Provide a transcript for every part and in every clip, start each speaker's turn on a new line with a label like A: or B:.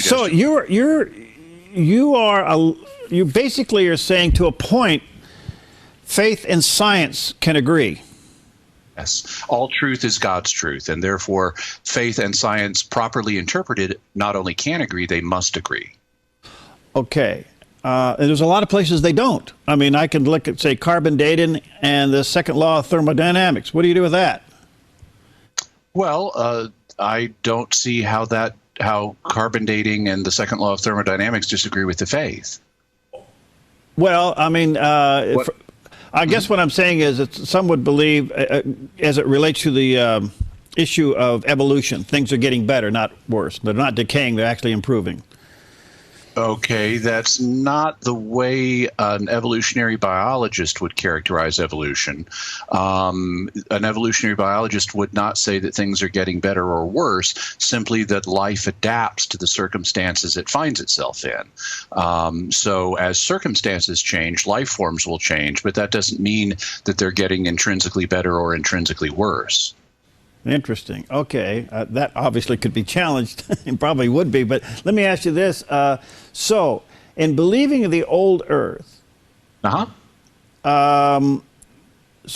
A: So you basically are saying to a point, faith and science can agree.
B: Yes, all truth is God's truth, and therefore faith and science properly interpreted not only can agree, they must agree.
A: Okay. And there's a lot of places they don't. I mean, I can look at, say, carbon dating and the second law of thermodynamics. What do you do with that?
B: Well, I don't see how carbon dating and the second law of thermodynamics disagree with the faith.
A: Well, I mean, I guess what I'm saying is that some would believe, as it relates to the issue of evolution, things are getting better, not worse. They're not decaying, they're actually improving.
B: Okay, that's not the way an evolutionary biologist would characterize evolution. An evolutionary biologist would not say that things are getting better or worse, simply that life adapts to the circumstances it finds itself in. So as circumstances change, life forms will change, but that doesn't mean that they're getting intrinsically better or intrinsically worse.
A: Interesting. Okay. That obviously could be challenged and probably would be. But let me ask you this. So, in believing in the old Earth, so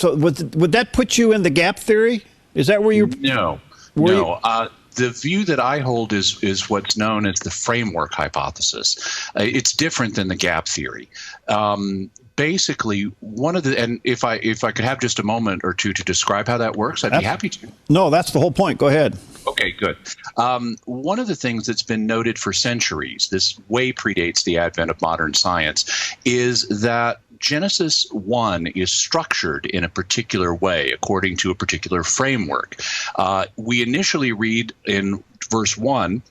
A: would that put you in the gap theory? Is that where you?
B: No. The view that I hold is what's known as the framework hypothesis. It's different than the gap theory. Basically, one of the, and if I could have just a moment or two to describe how that works, I'd be happy to.
A: No, that's the whole point. Go ahead.
B: Okay, good. One of the things that's been noted for centuries, this way predates the advent of modern science, is that Genesis 1 is structured in a particular way, according to a particular framework. We initially read in verse 1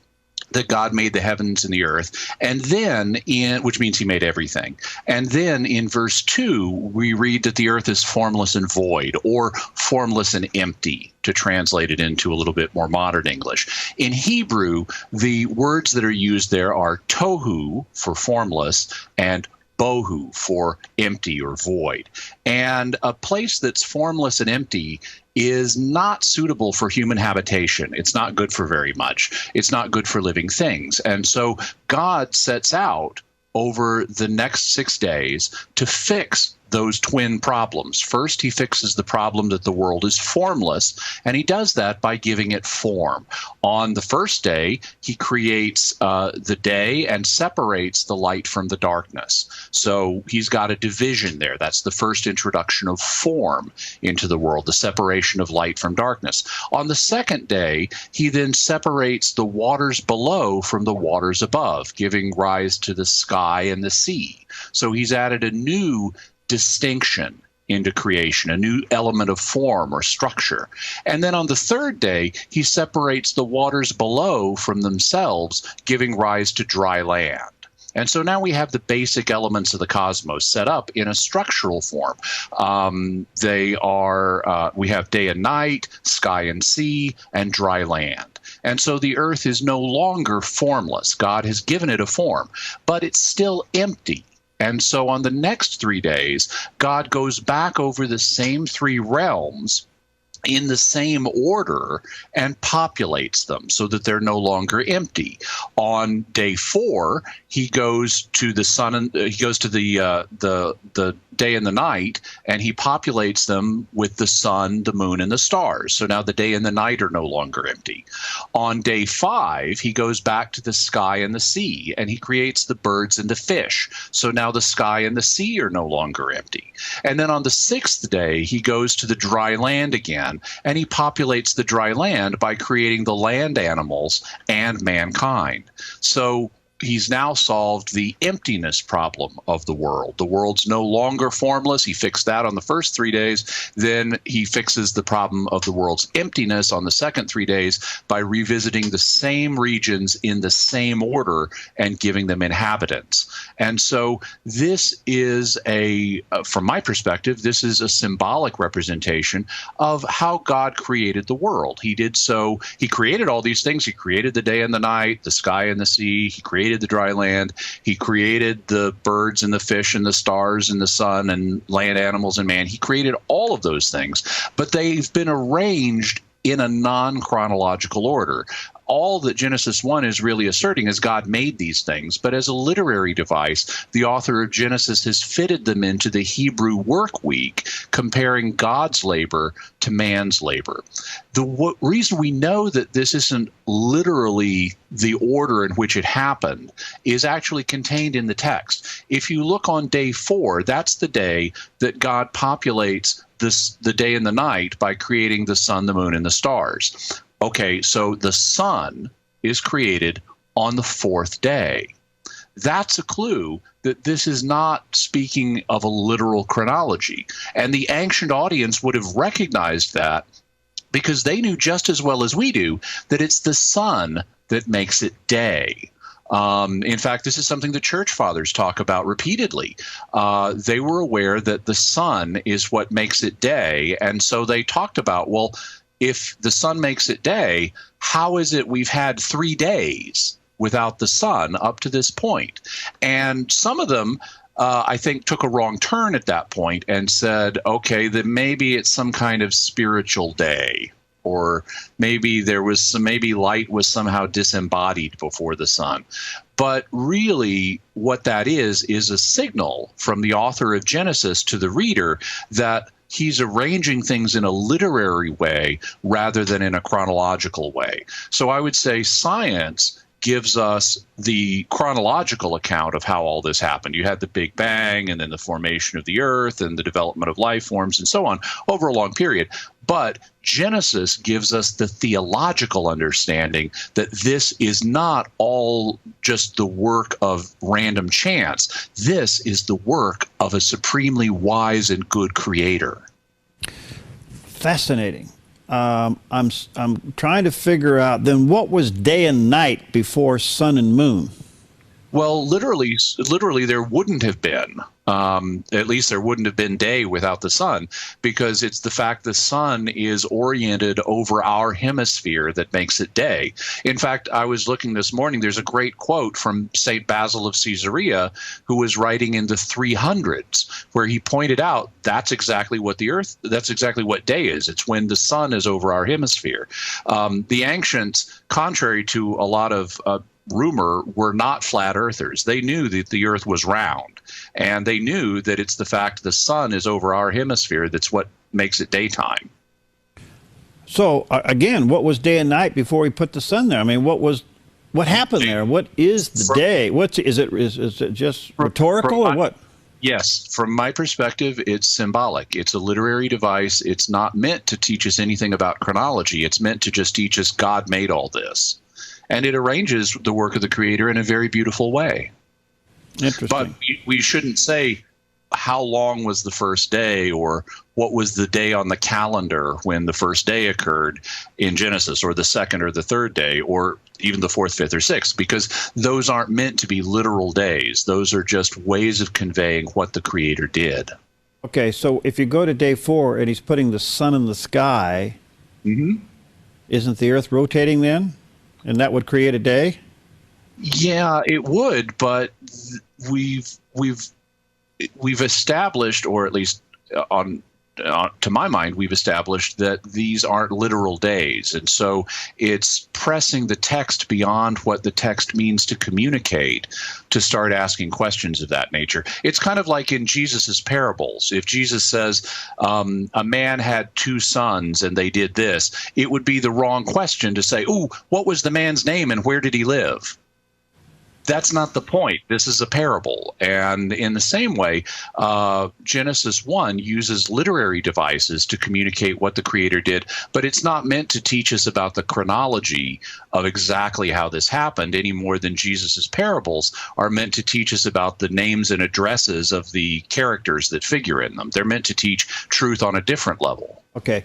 B: that God made the heavens and the earth, and then which means he made everything. And then in verse 2, we read that the earth is formless and void, or formless and empty, to translate it into a little bit more modern English. In Hebrew, the words that are used there are tohu for formless and bohu for empty or void. And a place that's formless and empty is not suitable for human habitation. It's not good for very much. It's not good for living things. And so God sets out over the next 6 days to fix those twin problems. First, he fixes the problem that the world is formless, and he does that by giving it form. On the first day, he creates the day and separates the light from the darkness. So he's got a division there. That's the first introduction of form into the world, the separation of light from darkness. On the second day, he then separates the waters below from the waters above, giving rise to the sky and the sea. So he's added a new distinction into creation, a new element of form or structure. And then on the third day, he separates the waters below from themselves, giving rise to dry land. And so now we have the basic elements of the cosmos set up in a structural form. We have day and night, sky and sea, and dry land. And so the earth is no longer formless. God has given it a form, but it's still empty. And so on the next 3 days, God goes back over the same 3 realms in the same order and populates them so that they're no longer empty. On day 4, he goes to the sun and he goes to the day and the night, and he populates them with the sun, the moon, and the stars. So now the day and the night are no longer empty. On day 5, he goes back to the sky and the sea, and he creates the birds and the fish. So now the sky and the sea are no longer empty. And then on the 6th day, he goes to the dry land again, and he populates the dry land by creating the land animals and mankind. So he's now solved the emptiness problem of the world. The world's no longer formless. He fixed that on the first 3 days. Then he fixes the problem of the world's emptiness on the second 3 days by revisiting the same regions in the same order and giving them inhabitants. And so this is from my perspective, this is a symbolic representation of how God created the world. He did so. He created all these things. He created the day and the night, the sky and the sea. He created the dry land. He created the birds and the fish and the stars and the sun and land animals and man. He created all of those things, but they've been arranged in a non-chronological order. all that Genesis 1 is really asserting is God made these things, but as a literary device, the author of Genesis has fitted them into the Hebrew work week, comparing God's labor to man's labor. The reason we know that this isn't literally the order in which it happened is actually contained in the text. If you look on day 4, that's the day that God populates the day and the night by creating the sun, the moon, and the stars. Okay, so the sun is created on the 4th day. That's a clue that this is not speaking of a literal chronology. And the ancient audience would have recognized that because they knew just as well as we do that it's the sun that makes it day. In fact, this is something the church fathers talk about repeatedly. They were aware that the sun is what makes it day, and so they talked about, well, if the sun makes it day, how is it we've had 3 days without the sun up to this point? And some of them, I think, took a wrong turn at that point and said, okay, then maybe it's some kind of spiritual day. Or maybe maybe light was somehow disembodied before the sun. But really what that is a signal from the author of Genesis to the reader that he's arranging things in a literary way rather than in a chronological way. So I would say science gives us the chronological account of how all this happened. You had the Big Bang and then the formation of the Earth and the development of life forms and so on over a long period. But Genesis gives us the theological understanding that this is not all just the work of random chance. This is the work of a supremely wise and good creator.
A: Fascinating. I'm trying to figure out then what was day and night before sun and moon.
B: Well, literally, there wouldn't have been. At least there wouldn't have been day without the sun, because it's the fact the sun is oriented over our hemisphere that makes it day. In fact, I was looking this morning, there's a great quote from St. Basil of Caesarea, who was writing in the 300s, where he pointed out that's exactly what day is. It's when the sun is over our hemisphere. The ancients, contrary to a lot of rumor, were not flat earthers. They knew that the earth was round, and they knew that it's the fact the sun is over our hemisphere that's what makes it daytime.
A: So again, what was day and night before he put the sun there? I mean, what happened there? What is the day? Is it just rhetorical or what?
B: Yes, from my perspective, it's symbolic. It's a literary device. It's not meant to teach us anything about chronology. It's meant to just teach us God made all this. And it arranges the work of the Creator in a very beautiful way.
A: Interesting.
B: But we shouldn't say how long was the first day or what was the day on the calendar when the first day occurred in Genesis, or the second or the third day, or even the 4th, 5th, or 6th, because those aren't meant to be literal days. Those are just ways of conveying what the Creator did.
A: Okay, so if you go to day 4 and he's putting the sun in the sky, isn't the earth rotating then? And that would create a day?
B: Yeah, it would, but we've established, or at least to my mind, we've established that these aren't literal days. And so it's pressing the text beyond what the text means to communicate to start asking questions of that nature. It's kind of like in Jesus's parables. If Jesus says a man had 2 sons and they did this, it would be the wrong question to say, "Ooh, what was the man's name and where did he live?" That's not the point. This is a parable. And in the same way, Genesis 1 uses literary devices to communicate what the Creator did, but it's not meant to teach us about the chronology of exactly how this happened any more than Jesus's parables are meant to teach us about the names and addresses of the characters that figure in them. They're meant to teach truth on a different level.
A: Okay.